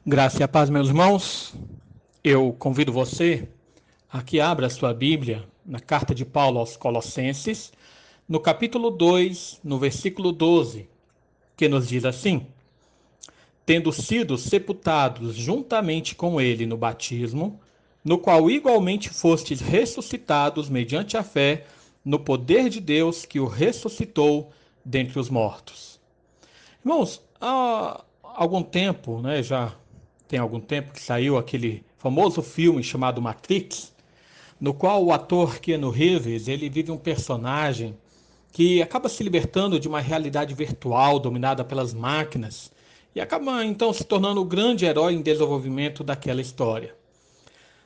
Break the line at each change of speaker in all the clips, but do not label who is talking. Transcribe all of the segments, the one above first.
Graça e a paz, meus irmãos. Eu convido você a que abra a sua Bíblia na carta de Paulo aos Colossenses, no capítulo 2, no versículo 12, que nos diz assim: Tendo sido sepultados juntamente com ele no batismo, no qual igualmente fostes ressuscitados mediante a fé no poder de Deus que o ressuscitou dentre os mortos. Irmãos, há algum tempo, já tem algum tempo que saiu aquele famoso filme chamado Matrix, no qual o ator Keanu Reeves, ele vive um personagem que acaba se libertando de uma realidade virtual dominada pelas máquinas e acaba então se tornando o grande herói em desenvolvimento daquela história.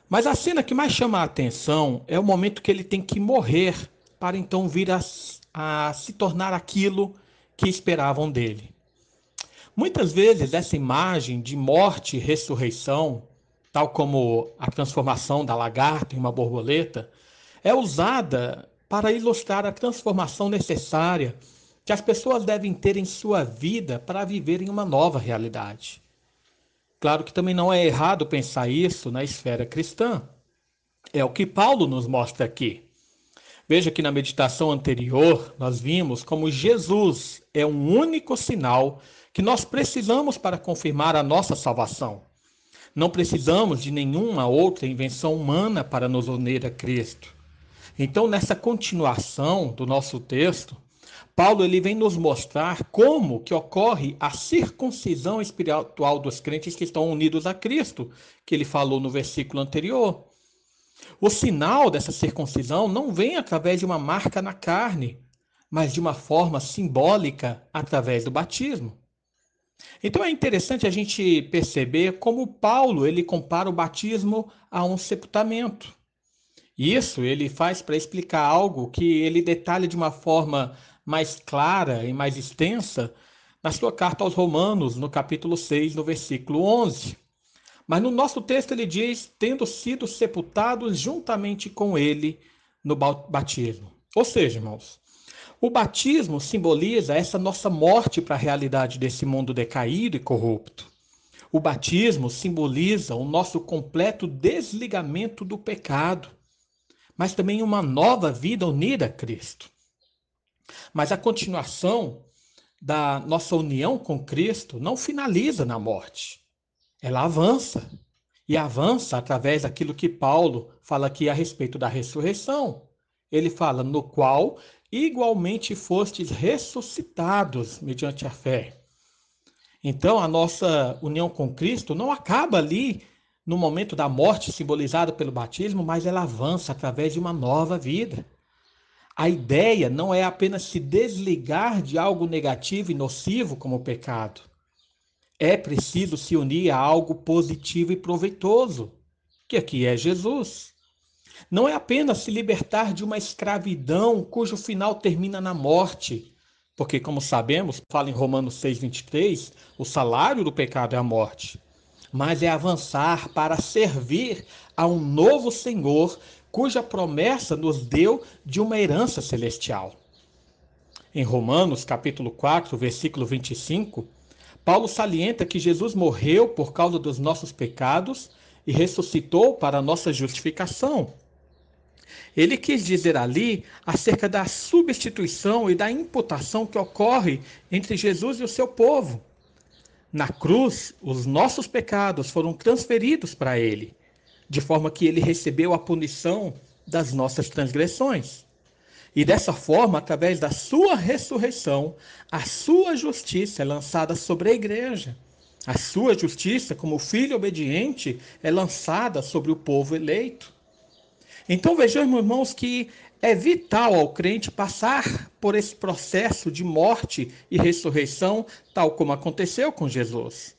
Mas a cena que mais chama a atenção é o momento que ele tem que morrer para então vir a se tornar aquilo que esperavam dele. Muitas vezes essa imagem de morte e ressurreição, tal como a transformação da lagarta em uma borboleta, é usada para ilustrar a transformação necessária que as pessoas devem ter em sua vida para viverem uma nova realidade. Claro que também não é errado pensar isso na esfera cristã. É o que Paulo nos mostra aqui. Veja que na meditação anterior nós vimos como Jesus é um único sinal que nós precisamos para confirmar a nossa salvação. Não precisamos de nenhuma outra invenção humana para nos unir a Cristo. Então, nessa continuação do nosso texto, Paulo ele vem nos mostrar como que ocorre a circuncisão espiritual dos crentes que estão unidos a Cristo, que ele falou no versículo anterior. O sinal dessa circuncisão não vem através de uma marca na carne, mas de uma forma simbólica através do batismo. Então é interessante a gente perceber como Paulo ele compara o batismo a um sepultamento. Isso ele faz para explicar algo que ele detalha de uma forma mais clara e mais extensa na sua carta aos Romanos, no capítulo 6, no versículo 11. Mas no nosso texto ele diz, tendo sido sepultados juntamente com ele no batismo. Ou seja, irmãos, o batismo simboliza essa nossa morte para a realidade desse mundo decaído e corrupto. O batismo simboliza o nosso completo desligamento do pecado, mas também uma nova vida unida a Cristo. Mas a continuação da nossa união com Cristo não finaliza na morte. Ela avança. E avança através daquilo que Paulo fala aqui a respeito da ressurreição. Ele fala, no qual igualmente fostes ressuscitados mediante a fé. Então, a nossa união com Cristo não acaba ali no momento da morte simbolizada pelo batismo, mas ela avança através de uma nova vida. A ideia não é apenas se desligar de algo negativo e nocivo como o pecado. É preciso se unir a algo positivo e proveitoso, que aqui é Jesus. Não é apenas se libertar de uma escravidão cujo final termina na morte, porque, como sabemos, fala em Romanos 6,23, o salário do pecado é a morte, mas é avançar para servir a um novo Senhor, cuja promessa nos deu de uma herança celestial. Em Romanos, capítulo 4, versículo 25, Paulo salienta que Jesus morreu por causa dos nossos pecados e ressuscitou para a nossa justificação. Ele quis dizer ali acerca da substituição e da imputação que ocorre entre Jesus e o seu povo. Na cruz, os nossos pecados foram transferidos para ele, de forma que ele recebeu a punição das nossas transgressões. E dessa forma, através da sua ressurreição, a sua justiça é lançada sobre a igreja. A sua justiça, como filho obediente, é lançada sobre o povo eleito. Então vejamos, irmãos, que é vital ao crente passar por esse processo de morte e ressurreição, tal como aconteceu com Jesus.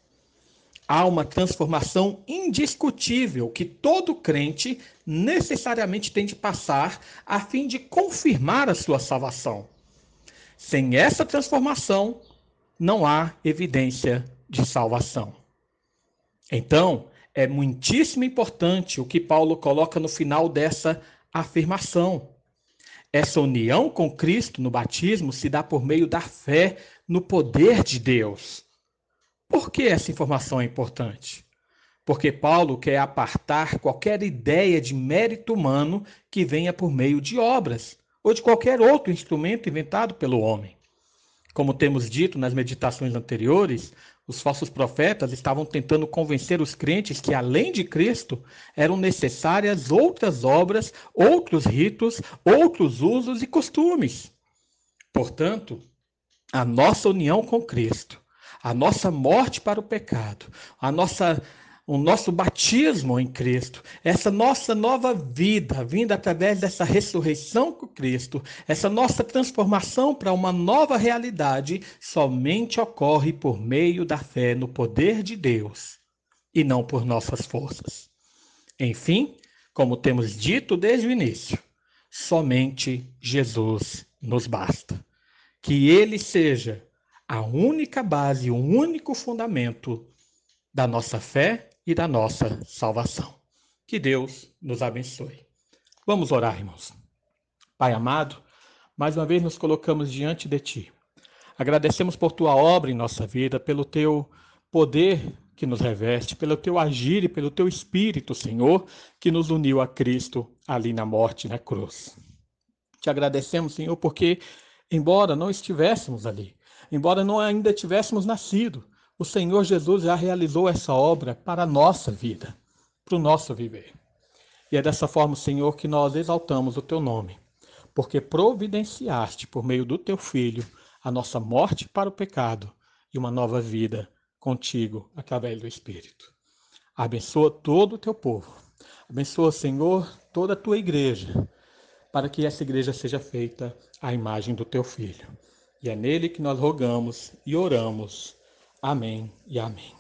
Há uma transformação indiscutível que todo crente necessariamente tem de passar a fim de confirmar a sua salvação. Sem essa transformação, não há evidência de salvação. Então, é muitíssimo importante o que Paulo coloca no final dessa afirmação. Essa união com Cristo no batismo se dá por meio da fé no poder de Deus. Por que essa informação é importante? porque Paulo quer apartar qualquer ideia de mérito humano que venha por meio de obras ou de qualquer outro instrumento inventado pelo homem. Como temos dito nas meditações anteriores, os falsos profetas estavam tentando convencer os crentes que, além de Cristo, eram necessárias outras obras, outros ritos, outros usos e costumes. Portanto, a nossa união com Cristo, a nossa morte para o pecado, o nosso batismo em Cristo, essa nossa nova vida, vinda através dessa ressurreição com Cristo, essa nossa transformação para uma nova realidade, somente ocorre por meio da fé no poder de Deus e não por nossas forças. Enfim, como temos dito desde o início, somente Jesus nos basta. Que ele seja a única base, o único fundamento da nossa fé e da nossa salvação. Que Deus nos abençoe. Vamos orar, irmãos. Pai amado, mais uma vez nos colocamos diante de Ti. Agradecemos por Tua obra em nossa vida, pelo Teu poder que nos reveste, pelo Teu agir e pelo Teu Espírito, Senhor, que nos uniu a Cristo ali na morte, na cruz. Te agradecemos, Senhor, porque embora não estivéssemos ali, embora não ainda tivéssemos nascido, o Senhor Jesus já realizou essa obra para a nossa vida, para o nosso viver. E é dessa forma, Senhor, que nós exaltamos o Teu nome, porque providenciaste, por meio do Teu Filho, a nossa morte para o pecado e uma nova vida contigo, através do Espírito. Abençoa todo o Teu povo. Abençoa, Senhor, toda a Tua igreja, para que essa igreja seja feita à imagem do Teu Filho. E é nele que nós rogamos e oramos. Amém e amém.